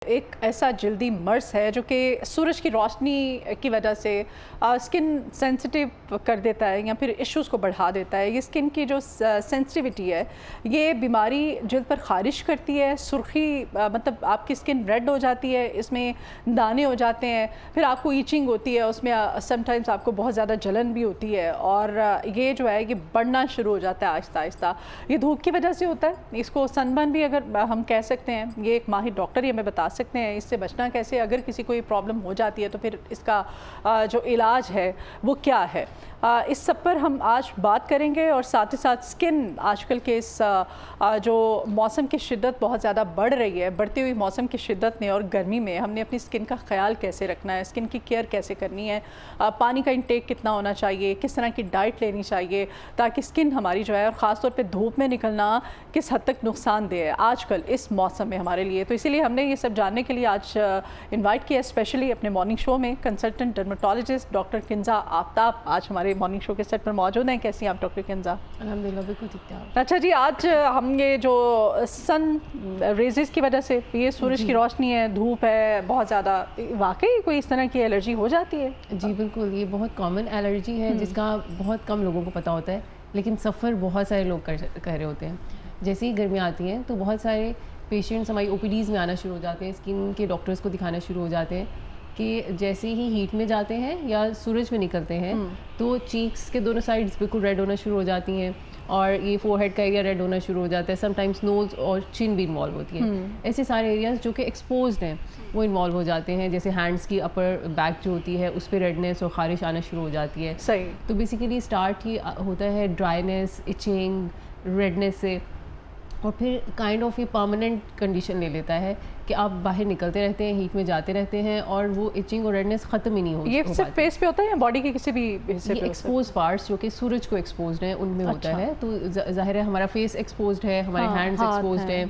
ایک ایسا جلدی مرض ہے جو کہ سورج کی روشنی کی وجہ سے اسکن سینسٹیو کر دیتا ہے یا پھر ایشوز کو بڑھا دیتا ہے. یہ اسکن کی جو سینسٹیوٹی ہے یہ بیماری جلد پر خارش کرتی ہے, سرخی مطلب آپ کی اسکن ریڈ ہو جاتی ہے, اس میں دانے ہو جاتے ہیں, پھر آپ کو ایچنگ ہوتی ہے, اس میں سم ٹائمز آپ کو بہت زیادہ جلن بھی ہوتی ہے, اور یہ جو ہے یہ بڑھنا شروع ہو جاتا ہے آہستہ آہستہ. یہ دھوپ کی وجہ سے ہوتا ہے, اس کو سن برن بھی اگر ہم کہہ سکتے ہیں. یہ ایک ماہر ڈاکٹر ہی ہمیں بتا سکتے ہیں اس سے بچنا کیسے, اگر کسی کو یہ پرابلم ہو جاتی ہے تو پھر اس کا جو علاج ہے وہ کیا ہے. اس سب پر ہم آج بات کریں گے, اور ساتھ ہی ساتھ اسکن آج کل کے اس جو موسم کی شدت بہت زیادہ بڑھ رہی ہے, بڑھتی ہوئی موسم کی شدت میں اور گرمی میں ہم نے اپنی اسکن کا خیال کیسے رکھنا ہے, اسکن کی کیئر کیسے کرنی ہے, پانی کا انٹیک کتنا ہونا چاہیے, کس طرح کی ڈائٹ لینی چاہیے تاکہ اسکن ہماری جو ہے, اور خاص طور پہ دھوپ میں نکلنا کس حد تک نقصان دہ ہے آج کل اس موسم میں ہمارے لیے. تو اسی لیے ہم نے یہ سب جاننے کے لیے آج انوائٹ کیا اسپیشلی اپنے مارننگ شو میں کنسلٹنٹ ڈرمٹولوجسٹ ڈاکٹر کنزا آفتاب آج ہمارے مارننگ شو کے سیٹ پر موجود ہیں. کیسی ہیں آپ ڈاکٹر کنزا؟ الحمدللہ بالکل ٹھیک ٹھاک. اچھا جی, آج ہم یہ جو سن ریزز کی وجہ سے, یہ سورج کی روشنی ہے, دھوپ ہے بہت زیادہ, واقعی کوئی اس طرح کی الرجی ہو جاتی ہے؟ جی بالکل, یہ بہت کامن الرجی ہے جس کا بہت کم لوگوں کو پتہ ہوتا ہے, لیکن سفر بہت سارے لوگ کر رہے ہوتے ہیں. جیسے ہی گرمیاں آتی ہیں تو بہت سارے پیشنٹس ہماری او پی ڈیز میں آنا شروع ہو جاتے ہیں, اسکن کے ڈاکٹرز کو دکھانا شروع ہو جاتے ہیں کہ جیسے ہی ہیٹ میں جاتے ہیں یا سورج میں نکلتے ہیں تو چیکس کے دونوں سائڈز بالکل ریڈ ہونا شروع ہو جاتی ہیں, اور یہ فور ہیڈ کا ایریا ریڈ ہونا شروع ہو جاتا ہے. سم ٹائمس نوز اور چن بھی انوالو ہوتی ہیں. ایسے سارے ایریاز جو کہ ایکسپوزڈ ہیں وہ انوالو ہو جاتے ہیں. جیسے ہینڈس کی اپر بیک جو ہوتی ہے اس پہ ریڈنیس اور خارش آنا شروع ہو جاتی ہے. صحیح. تو بیسیکلی اسٹارٹ ہی ہوتا ہے ڈرائینیس, ایچنگ, ریڈنیس سے, اور پھر کائنڈ آف یہ پرماننٹ کنڈیشن لے لیتا ہے کہ آپ باہر نکلتے رہتے ہیں, ہیٹ میں جاتے رہتے ہیں, اور وہ ایچنگ اور ریڈنیس ختم ہی نہیں ہو. یہ صرف فیس پہ ہوتا ہے یا باڈی کے کسی بھی حصے پہ؟ ایکسپوز پارٹس جو کہ سورج کو ایکسپوزڈ ہیں ان میں ہوتا ہے. تو ظاہر ہے ہمارا فیس ایکسپوزڈ ہے, ہمارے ہینڈس ایکسپوزڈ ہیں,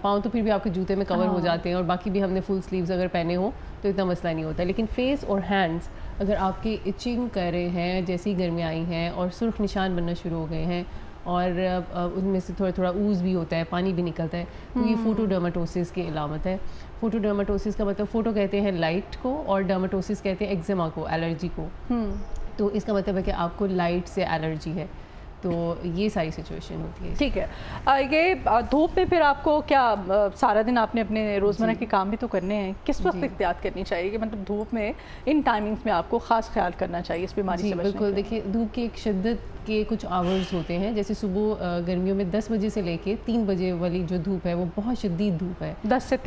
پاؤں تو پھر بھی آپ کے جوتے میں کور ہو جاتے ہیں, اور باقی بھی ہم نے فل سلیوز اگر پہنے ہوں تو اتنا مسئلہ نہیں ہوتا. لیکن فیس اور ہینڈس اگر آپ کی ایچنگ کر رہے ہیں, جیسے ہی گرمیاں آئی ہیں اور سرخ نشان بننا شروع ہو گئے ہیں, اور ان میں سے تھوڑا تھوڑا اوز بھی ہوتا ہے, پانی بھی نکلتا ہے, تو یہ فوٹو ڈرماٹوسس کی علامت ہے. فوٹو ڈرماٹوسس کا مطلب, فوٹو کہتے ہیں لائٹ کو اور ڈرماٹوسس کہتے ہیں ایگزیما کو, الرجی کو. تو اس کا مطلب ہے کہ آپ کو لائٹ سے الرجی ہے. تو یہ ساری سچویشن ہوتی ہے. ٹھیک ہے. یہ دھوپ میں پھر آپ کو کیا, سارا دن آپ نے اپنے روزمرہ کے کام بھی تو کرنے ہیں, کس وقت احتیاط کرنی چاہیے کہ مطلب دھوپ میں ان ٹائمنگز میں آپ کو خاص خیال کرنا چاہیے اس بیماری سے بچنے کے؟ بالکل, دیکھیے دھوپ کی ایک شدت کے کچھ آورز ہوتے ہیں. جیسے صبح گرمیوں میں 10 بجے سے لے کے 3 بجے والی جو دھوپ ہے وہ بہت شدید دھوپ ہے. 10 سے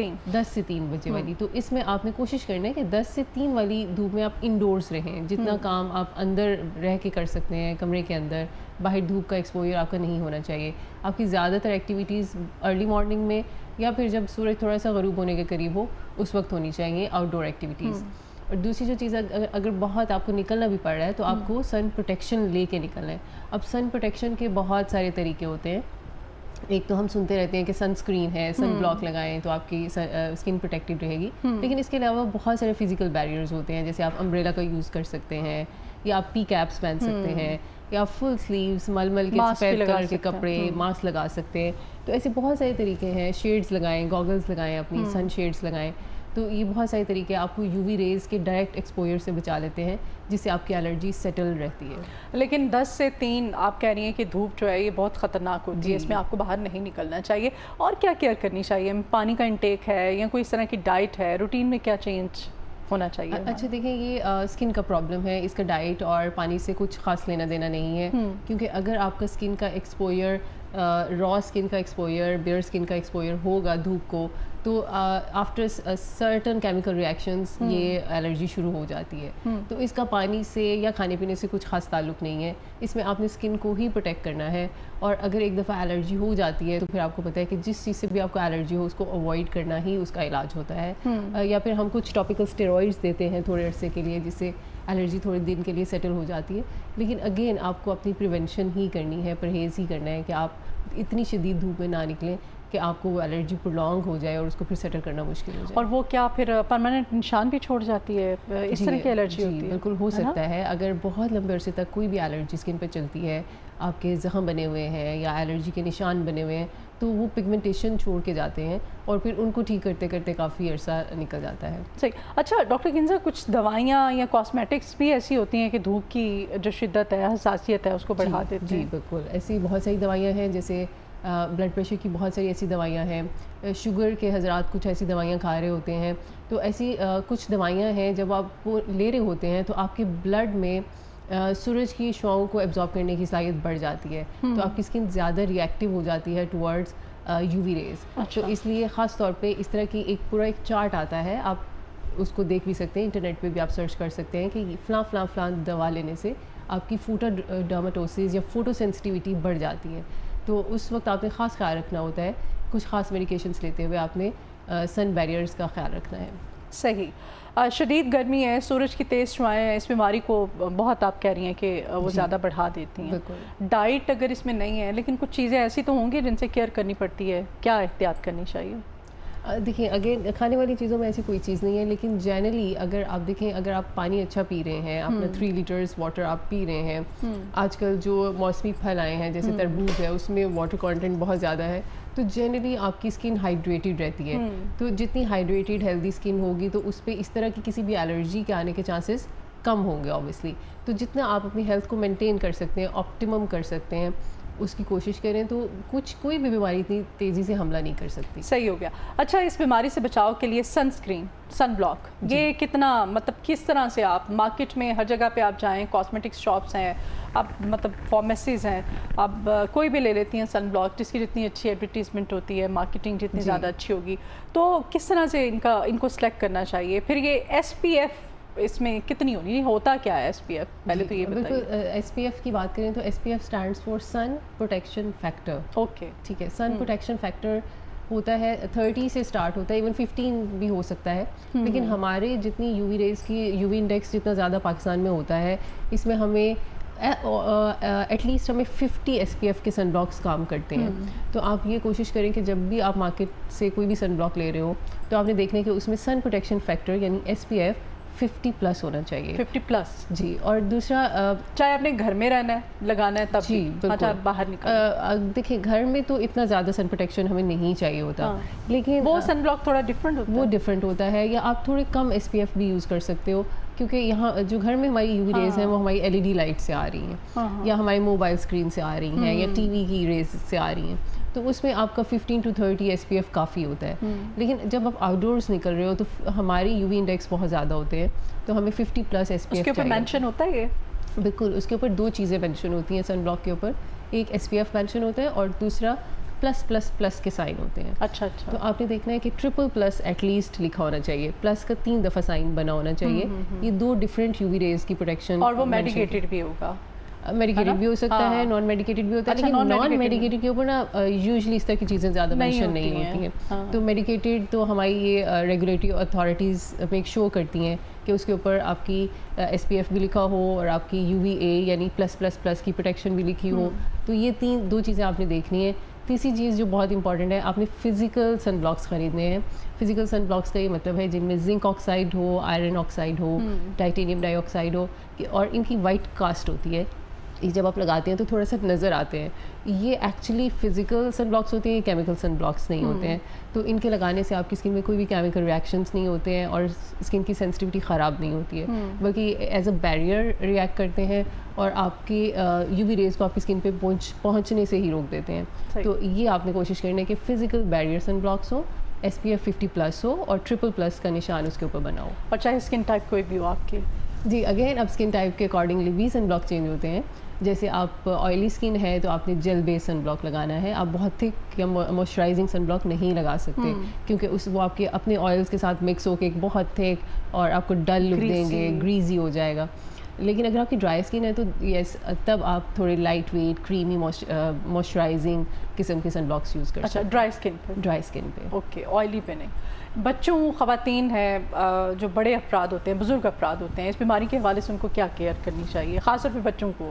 3 بجے والی. تو اس میں آپ نے کوشش کرنا ہے کہ 10 سے 3 والی دھوپ میں آپ انڈورس رہیں, جتنا کام آپ اندر رہ کے کر سکتے ہیں کمرے کے اندر. باہر دھوپ کا ایکسپوجر آپ کا نہیں ہونا چاہیے. آپ کی زیادہ تر ایکٹیویٹیز ارلی مارننگ میں یا پھر جب سورج تھوڑا سا غروب ہونے کے قریب ہو اس وقت ہونی چاہیے آؤٹ ڈور ایکٹیویٹیز. اور دوسری جو چیز, اگر بہت آپ کو نکلنا بھی پڑ رہا ہے تو آپ کو سن پروٹیکشن لے کے نکلنا ہے. اب سن پروٹیکشن کے بہت سارے طریقے ہوتے ہیں. ایک تو ہم سنتے رہتے ہیں کہ سن اسکرین ہے, سن بلاک لگائیں تو آپ کی اسکن پروٹیکٹیو رہے گی, لیکن اس کے علاوہ بہت سارے فزیکل بیریئرز ہوتے ہیں. جیسے آپ امبریلا کا یوز کر سکتے ہیں, یا آپ پی کیپس پہن سکتے ہیں, یا فل سلیوز, مل کے سفید کلر کے کپڑے, ماسک لگا سکتے ہیں. تو ایسے بہت سارے طریقے ہیں. شیڈز لگائیں, گوگلز لگائیں, اپنی سن شیڈز لگائیں. تو یہ بہت سارے طریقے آپ کو یو وی ریز کے ڈائریکٹ ایکسپوجر سے بچا لیتے ہیں, جس سے آپ کی الرجی سیٹل رہتی ہے. لیکن 10 سے 3 آپ کہہ رہی ہیں کہ دھوپ جو ہے یہ بہت خطرناک ہوتی ہے, اس میں آپ کو باہر نہیں نکلنا چاہیے. اور کیا کیئر کرنی چاہیے؟ پانی کا انٹیک ہے یا کوئی اس طرح کی ڈائٹ ہے, روٹین میں کیا چینج ہونا چاہیے؟ اچھا دیکھیں, یہ اسکن کا پرابلم ہے, اس کا ڈائٹ اور پانی سے کچھ خاص لینا دینا نہیں ہے. کیونکہ اگر آپ کا اسکن کا ایکسپوجر, را اسکن کا ایکسپوجر, بیئر اسکن کا ایکسپوجر ہوگا دھوپ کو, تو آفٹر سرٹن کیمیکل ریئیکشنز یہ الرجی شروع ہو جاتی ہے. تو اس کا پانی سے یا کھانے پینے سے کچھ خاص تعلق نہیں ہے. اس میں آپ نے اسکن کو ہی پروٹیکٹ کرنا ہے, اور اگر ایک دفعہ الرجی ہو جاتی ہے تو پھر آپ کو پتہ ہے کہ جس چیز سے بھی آپ کو الرجی ہو اس کو اوائڈ کرنا ہی اس کا علاج ہوتا ہے. یا پھر ہم کچھ ٹاپیکل اسٹیرائڈز دیتے ہیں تھوڑے عرصے کے لیے, جس سے الرجی تھوڑے دن کے لیے سیٹل ہو جاتی ہے. لیکن اگین آپ کو اپنی پریونشن ہی کرنی ہے, پرہیز ہی کرنا ہے کہ آپ اتنی شدید دھوپ میں نہ نکلیں کہ آپ کو وہ الرجی پرولونگ ہو جائے اور اس کو پھر سیٹل کرنا مشکل ہو جائے. اور وہ کیا پھر پرماننٹ نشان بھی چھوڑ جاتی ہے اس طرح کی الرجی ہوتی ہے؟ جی بالکل ہو سکتا ہے. اگر بہت لمبے عرصے تک کوئی بھی الرجی اسکن پہ چلتی ہے, آپ کے زخم بنے ہوئے ہیں یا الرجی کے نشان بنے ہوئے ہیں, تو وہ پگمنٹیشن چھوڑ کے جاتے ہیں اور پھر ان کو ٹھیک کرتے کرتے کافی عرصہ نکل جاتا ہے. صحیح. اچھا ڈاکٹر کنزا, کچھ دوائیاں یا کاسمیٹکس بھی ایسی ہوتی ہیں کہ دھوپ کی جو شدت ہے, حساسیت ہے, اس کو بڑھا دیتے ہیں؟ جی بالکل, ایسی بہت ساری دوائیاں ہیں, جیسے بلڈ پریشر کی بہت ساری ایسی دوائیاں ہیں, شوگر کے حضرات کچھ ایسی دوائیاں کھا رہے ہوتے ہیں, تو ایسی کچھ دوائیاں ہیں جب آپ وہ لے رہے ہوتے ہیں تو آپ کے بلڈ میں سورج کی شعاؤں کو ایبزارب کرنے کی صلاحیت بڑھ جاتی ہے, تو آپ کی اسکن زیادہ ری ایکٹیو ہو جاتی ہے ٹورڈز یو وی ریز. تو اس لیے خاص طور پہ اس طرح کی ایک پورا ایک چارٹ آتا ہے, آپ اس کو دیکھ بھی سکتے ہیں, انٹرنیٹ پہ بھی آپ سرچ کر سکتے ہیں کہ فلاں فلاں فلاں دوا لینے سے آپ کی فوٹو ڈرماٹوسس یا فوٹو سینسٹیوٹی بڑھ جاتی ہے. تو اس وقت آپ نے خاص خیال رکھنا ہوتا ہے, کچھ خاص میڈیکیشنس لیتے ہوئے آپ نے سن بیریئرز کا خیال رکھنا ہے. صحیح. شدید گرمی ہے, سورج کی تیز شعاعیں ہیں, اس بیماری کو بہت آپ کہہ رہی ہیں کہ وہ زیادہ بڑھا دیتی ہیں. ڈائٹ اگر اس میں نہیں ہے, لیکن کچھ چیزیں ایسی تو ہوں گی جن سے کیئر کرنی پڑتی ہے, کیا احتیاط کرنی چاہیے؟ دیکھیں اگین کھانے والی چیزوں میں ایسی کوئی چیز نہیں ہے, لیکن جنرلی اگر آپ دیکھیں, اگر آپ پانی اچھا پی رہے ہیں, اپنا 3 لیٹرز واٹر آپ پی رہے ہیں, آج کل جو موسمی پھل آئے ہیں جیسے تربوز ہے, اس میں واٹر کانٹینٹ بہت زیادہ ہے, تو جنرلی آپ کی اسکن ہائیڈریٹڈ رہتی ہے. تو جتنی ہائیڈریٹڈ ہیلدی اسکن ہوگی تو اس پہ اس طرح کی کسی بھی الرجی کے آنے کے چانسز کم ہوں گے آبویسلی. تو جتنا آپ اپنی ہیلتھ کو مینٹین کر سکتے ہیں, آپٹیمم کر سکتے ہیں, اس کی کوشش کریں, تو کوئی بھی بیماری اتنی تیزی سے حملہ نہیں کر سکتی. صحیح ہو گیا. اچھا, اس بیماری سے بچاؤ کے لیے سن اسکرین, سن بلاک, یہ کتنا مطلب کس طرح سے آپ مارکیٹ میں ہر جگہ پہ آپ جائیں, کاسمیٹکس شاپس ہیں, اب مطلب فارمیسیز ہیں, اب کوئی بھی لے لیتی ہیں سن بلاک, جس کی جتنی اچھی ایڈورٹیزمنٹ ہوتی ہے, مارکیٹنگ جتنی زیادہ اچھی ہوگی, تو کس طرح سے ان کو سلیکٹ کرنا چاہیے؟ پھر یہ ایس پی ایف اس میں کتنی ہونی, ہوتا کیا ہے ایس پی ایف, پہلے تو یہ بتائیے. بالکل, ایس پی ایف کی بات کریں تو S P F stands for sun protection factor. Okay, ٹھیک ہے, سن پروٹیکشن فیکٹر ہوتا ہے 30 سے اسٹارٹ ہوتا ہے, ایون 15 بھی ہو سکتا ہے, لیکن ہمارے جتنی یو وی ریز کی یو وی انڈیکس جتنا زیادہ پاکستان میں ہوتا ہے, اس میں ہمیں ایٹ لیسٹ ہمیں 50 ایس پی ایف کے سن بلاکس کام کرتے ہیں. تو آپ یہ کوشش کریں کہ جب بھی آپ مارکیٹ سے کوئی بھی سن بلاک لے رہے ہو تو آپ نے دیکھنا ہے کہ اس میں سن پروٹیکشن فیکٹر یعنی ایس پی ایف 50+ ہونا چاہیے. 50+. جی, اور دوسرا چاہے آپ نے گھر میں رہنا ہے, لگانا ہے تب. جی بالکل, باہر نکل دیکھیں گھر میں تو اتنا زیادہ سن پروٹیکشن ہمیں نہیں چاہیے ہوتا, لیکن وہ سن بلاک تھوڑا ڈفرینٹ ہوتا ہے. وہ ڈفرینٹ ہوتا ہے, یا آپ تھوڑے کم ایس پی ایف بھی یوز کر سکتے ہو, کیونکہ یہاں جو گھر میں ہماری یو وی ریز ہیں وہ ہماری ایل ای ڈی لائٹ سے آ رہی ہیں, یا ہماری موبائل اسکرین سے آ رہی ہیں, یا ٹی وی کی ریز سے آ رہی ہیں, تو اس میں آپ کا 15 to 30 ایس پی ایف کافی ہوتا ہے. لیکن جب آپ آؤٹ ڈورس نکل رہے ہو تو ہماری یو وی انڈیکس بہت زیادہ ہوتے ہیں, تو ہمیں 50+ ایس پی ایف اس کے اوپر مینشن ہوتا ہے یہ. بالکل, اس کے اوپر 2 چیزیں مینشن ہوتی ہیں سن بلاک کے اوپر, ایک ایس پی ایف مینشن ہوتا ہے اور دوسرا +++ کے سائن ہوتے ہیں. اچھا, تو آپ نے دیکھنا ہے کہ ++ ایٹ لیسٹ لکھا ہونا چاہیے, پلس کا 3 دفعہ سائن بنا ہونا چاہیے. یہ 2 ڈفرینٹ یو وی ریز کی پروٹیکشن, اور وہ میڈیکیٹڈ بھی ہوگا. میڈیکیٹڈ بھی ہو سکتا ہے, نان میڈیکیٹڈ بھی ہوتا ہے, لیکن نان میڈیکیٹڈ کے اوپر نا یوزلی اس طرح کی چیزیں زیادہ مینشن نہیں ہوتی ہیں. تو میڈیکیٹڈ تو ہماری یہ ریگولیٹری اتھارٹیز میک شو کرتی ہیں کہ اس کے اوپر آپ کی ایس پی ایف بھی لکھا ہو اور آپ کی یو وی اے یعنی +++ کی پروٹیکشن بھی لکھی ہو. تو یہ 2 چیزیں آپ نے دیکھنی ہے. تیسری چیز جو بہت امپورٹنٹ ہے, آپ نے فزیکل سن بلاکس خریدنے ہیں. فزیکل سن بلاکس کا یہ مطلب ہے جن میں زنک آکسائڈ ہو, آئرن آکسائڈ ہو, ٹائٹینیم ڈائی آکسائڈ ہو, اور ان کی وائٹ کاسٹ ہوتی ہے. یہ جب آپ لگاتے ہیں تو تھوڑا سا نظر آتے ہیں. یہ ایکچولی فزیکل سن بلاکس ہوتے ہیں, کیمیکل سن بلاکس نہیں ہوتے ہیں. تو ان کے لگانے سے آپ کی اسکن میں کوئی بھی کیمیکل ریئیکشنس نہیں ہوتے ہیں اور اسکن کی سینسٹیوٹی خراب نہیں ہوتی ہے, بلکہ ایز اے بیریئر ریئیکٹ کرتے ہیں اور آپ کی یو وی ریز کو آپ کی اسکن پہ پہنچنے سے ہی روک دیتے ہیں. تو یہ آپ نے کوشش کرنا ہے کہ فزیکل بیریئر سن بلاکس ہو, ایس پی ایف 50+ ہو اور ++ کا نشان اس کے اوپر بنا ہو. اور چاہے اسکن ٹائپ کوئی بھی ہو آپ کی. جی, اگین اب اسکن ٹائپ کے اکارڈنگلی بھی سن بلاک چینج ہوتے ہیں. جیسے آپ آئلی اسکن ہے تو آپ نے جیل بیس سن بلاک لگانا ہے. آپ بہت تھک یا موئسچرائزنگ سن بلاک نہیں لگا سکتے, کیونکہ وہ آپ کے اپنے آئلس کے ساتھ مکس ہو کے ایک بہت تھک اور آپ کو ڈل لک دیں گے, گریزی ہو جائے گا. لیکن اگر آپ کی ڈرائی اسکن ہے تو یس, تب آپ تھوڑے لائٹ ویٹ کریمی موئسچرائزنگ قسم کے سن بلاکس یوز کر سکتے ہیں. ڈرائی اسکن پہ. ڈرائی اسکن پہ. اوکے, آئلی پہ نہیں. بچوں, خواتین ہیں, جو بڑے افراد ہوتے ہیں, بزرگ افراد ہوتے ہیں, اس بیماری کے حوالے سے ان کو کیا کیئر کرنی چاہیے, خاص طور پہ بچوں کو؟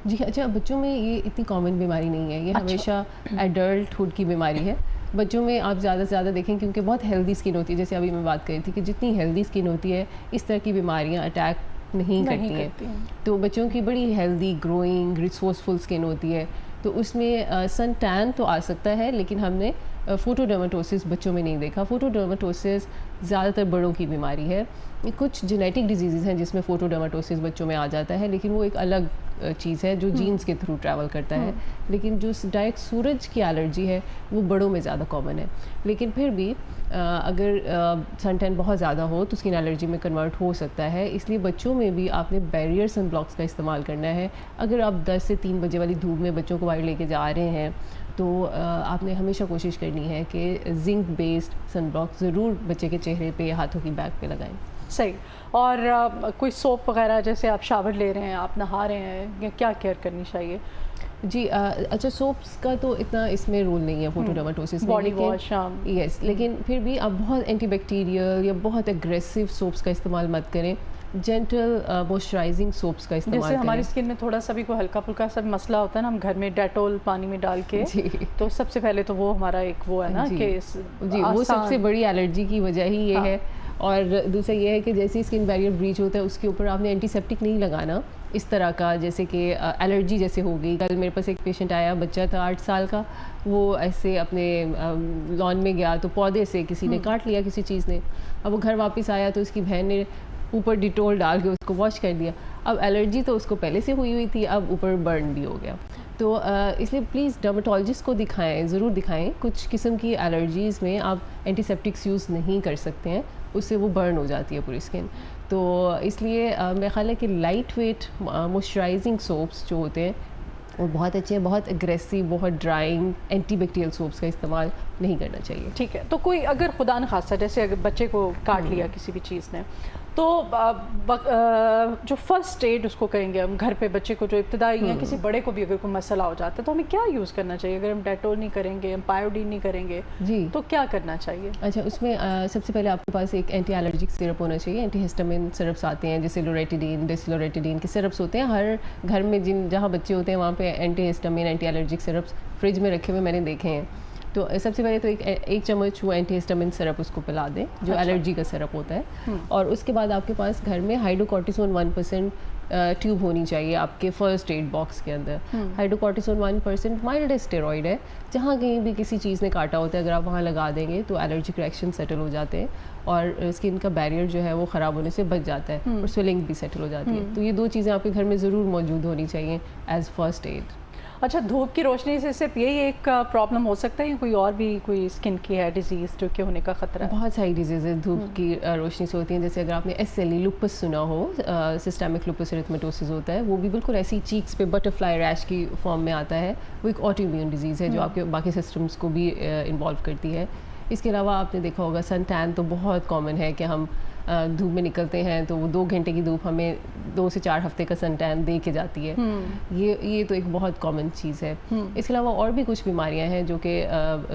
جی اچھا, بچوں میں یہ اتنی کامن بیماری نہیں ہے, یہ ہمیشہ ایڈلٹ ہوڈ کی بیماری ہے. بچوں میں آپ زیادہ سے زیادہ دیکھیں کیونکہ بہت ہیلدی اسکن ہوتی ہے, جیسے ابھی میں بات کری تھی کہ جتنی ہیلدی اسکن ہوتی ہے اس طرح کی بیماریاں اٹیک نہیں کرتی ہیں. تو بچوں کی بڑی ہیلدی گروئنگ ریسورسفل اسکن ہوتی ہے, تو اس میں سن ٹین تو آ سکتا ہے، لیکن ہم نے فوٹو ڈرماٹوسس بچوں میں نہیں دیکھا. فوٹو ڈرماٹوسس زیادہ تر بڑوں کی بیماری ہے. کچھ جینیٹک ڈیزیزز ہیں جس میں فوٹو ڈرماٹوسس بچوں میں آ جاتا ہے، لیکن وہ ایک الگ چیز ہے جو جینز کے تھرو ٹریول کرتا ہے. لیکن جو ڈائریکٹ سورج کی الرجی ہے وہ بڑوں میں زیادہ کامن ہے. لیکن پھر بھی اگر سن ٹین بہت زیادہ ہو تو اسکن الرجی میں کنورٹ ہو سکتا ہے. اس لیے بچوں میں بھی آپ نے بیریئر سن بلاکس کا استعمال کرنا ہے. اگر آپ 10 سے 3 بجے والی دھوپ میں بچوں کو باہر لے کے جا رہے ہیں تو آپ نے ہمیشہ کوشش کرنی ہے کہ زنک بیسڈ سن بلاک ضرور بچے کے چہرے پہ یا ہاتھوں کی بیک پہ لگائیں. صحیح. اور کوئی سوپ وغیرہ جیسے آپ شاور لے رہے ہیں، آپ نہا رہے ہیں، یا کیا کیئر کرنی چاہیے؟ جی اچھا، سوپس کا تو اتنا اس میں رول نہیں ہے فوٹو ڈرماٹوسس میں، باڈی واش. یس، لیکن پھر بھی آپ بہت اینٹی بیکٹیریل یا بہت اگریسو سوپس کا استعمال مت کریں. جینٹل موئسچرائزنگ سوپس کا استعمال کریں. جیسے ہماری اسکن میں تھوڑا سا بھی کوئی ہلکا پھلکا سا مسئلہ ہوتا ہے نا، ہم گھر میں ڈیٹول پانی میں ڈال کے، تو سب سے پہلے تو وہ ہمارا ایک وہ ہے نا کہ جی وہ سب سے بڑی الرجی کی وجہ ہی یہ ہے. اور دوسرا یہ ہے کہ جیسے اسکن بیریئر بریچ ہوتا ہے اس کے اوپر آپ نے اینٹی سیپٹک نہیں لگانا اس طرح کا، جیسے کہ الرجی جیسے ہو گئی. کل میرے پاس ایک پیشنٹ آیا، بچہ تھا 8 سال کا، وہ ایسے اپنے لان میں گیا تو پودے سے کسی نے کاٹ لیا کسی چیز نے. اب وہ گھر واپس آیا تو اس کی بہن نے اوپر ڈیٹول ڈال کے اس کو واش کر دیا. اب الرجی تو اس کو پہلے سے ہوئی تھی، اب اوپر برن بھی ہو گیا. تو اس لیے پلیز ڈرماٹولوجسٹ کو دکھائیں، ضرور دکھائیں. کچھ قسم کی الرجیز میں آپ اینٹی سیپٹکس یوز نہیں کر سکتے ہیں، اس سے وہ برن ہو جاتی ہے پوری اسکن. تو اس لیے میرا خیال ہے کہ لائٹ ویٹ موئسچرائزنگ سوپس جو ہوتے ہیں وہ بہت اچھے ہیں. بہت اگریسو، بہت ڈرائنگ اینٹی بیکٹیریل سوپس کا استعمال نہیں کرنا چاہیے. ٹھیک ہے. تو کوئی اگر خدا نخواستہ جیسے اگر بچے کو کاٹ لیا کسی بھی چیز نے، تو جو فرسٹ ایڈ اس کو کہیں گے ہم گھر پہ بچے کو، جو ابتدائی یا کسی بڑے کو بھی اگر کوئی مسئلہ ہو جاتا ہے تو ہمیں کیا یوز کرنا چاہیے؟ اگر ہم ڈیٹول نہیں کریں گے، ہم پائیوڈین نہیں کریں گے، جی تو کیا کرنا چاہیے؟ اچھا، اس میں سب سے پہلے آپ کے پاس ایک اینٹی الرجک سرپ ہونا چاہیے. اینٹی ہسٹامین سرپس آتے ہیں جیسے لوریٹیڈین، ڈیسلوریٹیڈین کے سرپس ہوتے ہیں. ہر گھر میں جہاں بچے ہوتے ہیں وہاں پہ anti histamine, anti allergic syrups fridge میں رکھے ہوئے میں نے دیکھے ہیں. تو سب سے پہلے تو ایک چمچ وہ اینٹی ہسٹامین سرپ اس کو پلا دیں جو الرجی کا سرپ ہوتا ہے. اور اس کے بعد آپ کے پاس گھر میں ہائیڈروکورٹیسون 1% ٹیوب ہونی چاہیے آپ کے فرسٹ ایڈ باکس کے اندر. ہائیڈروکورٹیسون 1% مائلڈ اسٹیرائڈ ہے. جہاں کہیں بھی کسی چیز نے کاٹا ہوتا ہے اگر آپ وہاں لگا دیں گے تو الرجک ریئیکشن سیٹل ہو جاتے ہیں اور اسکن کا بیریئر جو ہے وہ خراب ہونے سے بچ جاتا ہے اور سویلنگ بھی سیٹل ہو جاتی ہے. تو یہ 2 چیزیں آپ کے گھر میں ضرور موجود ہونی چاہیے ایز فرسٹ ایڈ. اچھا، دھوپ کی روشنی سے صرف یہی ایک پرابلم ہو سکتا ہے یا کوئی اور بھی کوئی اسکن کی ہے ڈیزیز جو کہ ہونے کا خطرہ ہے؟ بہت ساری ڈیزیزیں دھوپ کی روشنی سے ہوتی ہیں. جیسے اگر آپ نے SLE لوپس سنا ہو، سسٹمک لوپس ایریتھمیٹوسس ہوتا ہے، وہ بھی بالکل ایسی چیکس پہ بٹر فلائی ریش کی فارم میں آتا ہے. وہ ایک آٹو امیون ڈیزیز ہے جو آپ کے باقی سسٹمس کو بھی انوالو کرتی ہے. اس کے علاوہ آپ نے دیکھا ہوگا سن ٹین تو بہت کامن ہے کہ ہم دھوپ میں نکلتے ہیں تو وہ 2 گھنٹے کی دھوپ ہمیں 2 سے 4 ہفتے کا سن ٹین دے کے جاتی ہے. یہ تو ایک بہت کامن چیز ہے. اس کے علاوہ اور بھی کچھ بیماریاں ہیں جو کہ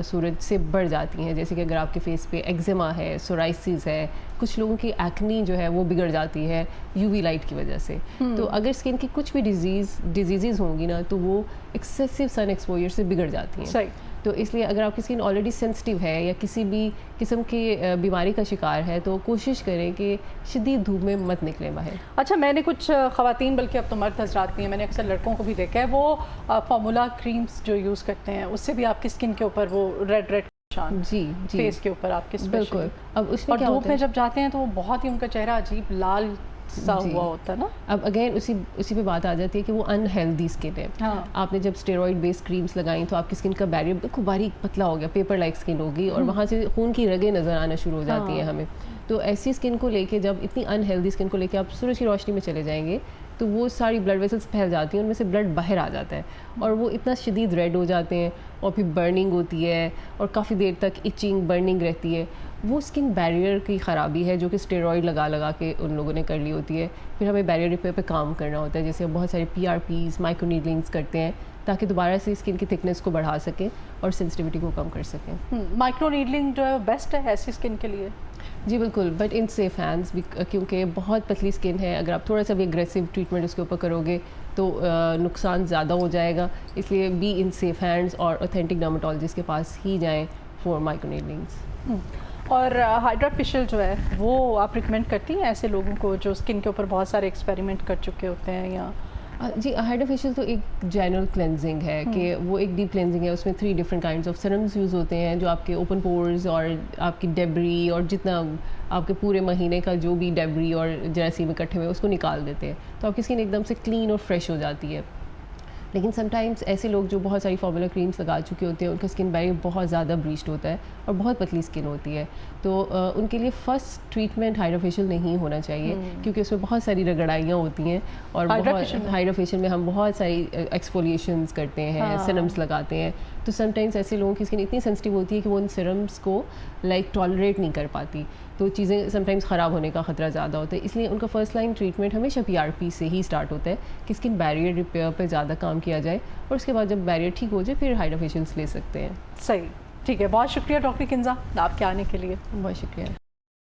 سورج سے بڑھ جاتی ہیں، جیسے کہ اگر آپ کے فیس پہ ایگزیما ہے، سورائسس ہے، کچھ لوگوں کی ایکنی جو ہے وہ بگڑ جاتی ہے UV لائٹ کی وجہ سے. تو اگر اسکن کی کچھ بھی ڈیزیزز ہوں گی نا تو وہ ایکسیسو سن ایکسپوجر سے بگڑ جاتی ہیں. صحیح. تو اس لیے اگر آپ کی اسکن آلریڈی سینسٹیو ہے یا کسی بھی قسم کی بیماری کا شکار ہے تو کوشش کریں کہ شدید دھوپ میں مت نکلیں باہر. اچھا، میں نے کچھ خواتین بلکہ اب تو مرد حضرات بھی ہیں، میں نے اکثر لڑکوں کو بھی دیکھا ہے، وہ فارمولا کریمز جو یوز کرتے ہیں اس سے بھی آپ کی اسکن کے اوپر وہ ریڈ نشان جی فیس کے اوپر آپ کے بالکل. اب اس میں اور دھوپ میں جب جاتے ہیں تو وہ بہت ہی ان کا چہرہ عجیب لال سا ہوا ہوتا ہے نا. اب اگین اسی پہ بات آ جاتی ہے کہ وہ انہیلدی اسکن ہے. آپ نے جب اسٹیرائڈ بیسڈ کریمس لگائیں تو آپ کی اسکن کا بیریئر بالکل باریک پتلا ہو گیا، پیپر لائک اسکن ہوگی اور وہاں سے خون کی رگیں نظر آنا شروع ہو جاتی ہیں ہمیں. تو ایسی اسکن کو لے کے، جب اتنی انہیلدی اسکن کو لے کے آپ سورج کی روشنی میں چلے جائیں گے تو وہ ساری بلڈ ویسلس پھیل جاتی ہیں، ان میں سے بلڈ باہر آ جاتا ہے اور وہ اتنا شدید ریڈ ہو جاتے ہیں اور پھر برننگ ہوتی ہے اور کافی دیر تک ایچنگ برننگ رہتی ہے. وہ اسکن بیریئر کی خرابی ہے جو کہ اسٹیرائڈ لگا کے ان لوگوں نے کر لی ہوتی ہے. پھر ہمیں بیریئر ریپیئر پہ کام کرنا ہوتا ہے، جیسے بہت سارے PRPs، مائکرو نیڈلنگس کرتے ہیں تاکہ دوبارہ سے اسکن کی تھکنیس کو بڑھا سکیں اور سینسٹیوٹی کو کم کر سکیں. مائکرو نیڈلنگ جو ہے بیسٹ ہے ایسی اسکن کے لیے؟ جی بالکل، بٹ ان سیف ہینڈز، کیونکہ بہت پتلی اسکن ہے. اگر آپ تھوڑا سا بھی اگریسو ٹریٹمنٹ اس کے اوپر کرو گے تو نقصان زیادہ ہو جائے گا. اس لیے بی ان سیف ہینڈز اور اوتھینٹک ڈرماٹولوجسٹ کے پاس ہی جائیں فار مائکرو نیڈلنگس. اور ہائیڈرا فیشیل جو ہے وہ آپ ریکمینڈ کرتی ہیں ایسے لوگوں کو جو اسکن کے اوپر بہت سارے ایکسپیریمنٹ کر چکے ہوتے ہیں یا جی ہائڈرا فیشیل تو ایک جنرل کلینزنگ ہے کہ وہ ایک ڈیپ کلینزنگ ہے. اس میں 3 ڈفرنٹ کائنڈس آف سرمز یوز ہوتے ہیں جو آپ کے اوپن پورز اور آپ کی ڈیبری اور جتنا آپ کے پورے مہینے کا جو بھی ڈیبری اور جراثیم اکٹھے ہوئے اس کو نکال دیتے ہیں, تو آپ کی اسکن ایک دم سے کلین اور فریش ہو جاتی ہے. لیکن سم ٹائمس ایسے لوگ جو بہت ساری فارمولا کریمس لگا چکے ہوتے ہیں ان کا اسکن بیریئر بہت زیادہ بریچڈ ہوتا ہے اور بہت پتلی اسکن ہوتی ہے, تو ان کے لیے فرسٹ ٹریٹمنٹ ہائڈرا فیشیل نہیں ہونا چاہیے کیونکہ اس میں بہت ساری رگڑائیاں ہوتی ہیں اور ہائڈرا فیشیل میں ہم بہت ساری ایکسفولیشنز کرتے ہیں, سیرمس لگاتے ہیں. تو سم ٹائمس ایسے لوگوں کی اسکن اتنی سینسٹیو ہوتی ہے کہ وہ ان سیرمس کو ٹالریٹ نہیں کر پاتی, تو چیزیں سم ٹائمس خراب ہونے کا خطرہ زیادہ ہوتا ہے. اس لیے ان کا فرسٹ لائن ٹریٹمنٹ ہمیشہ PRP سے ہی اسٹارٹ ہوتا ہے کہ اسکن بیریئر ریپیئر پہ زیادہ کام کیا جائے, اور اس کے بعد جب بیریئر ٹھیک ہو جائے پھر ہائڈرا فیشیلس لے سکتے ہیں. صحیح, ٹھیک ہے. بہت شکریہ ڈاکٹر کنزا آپ کے آنے کے لیے. بہت شکریہ.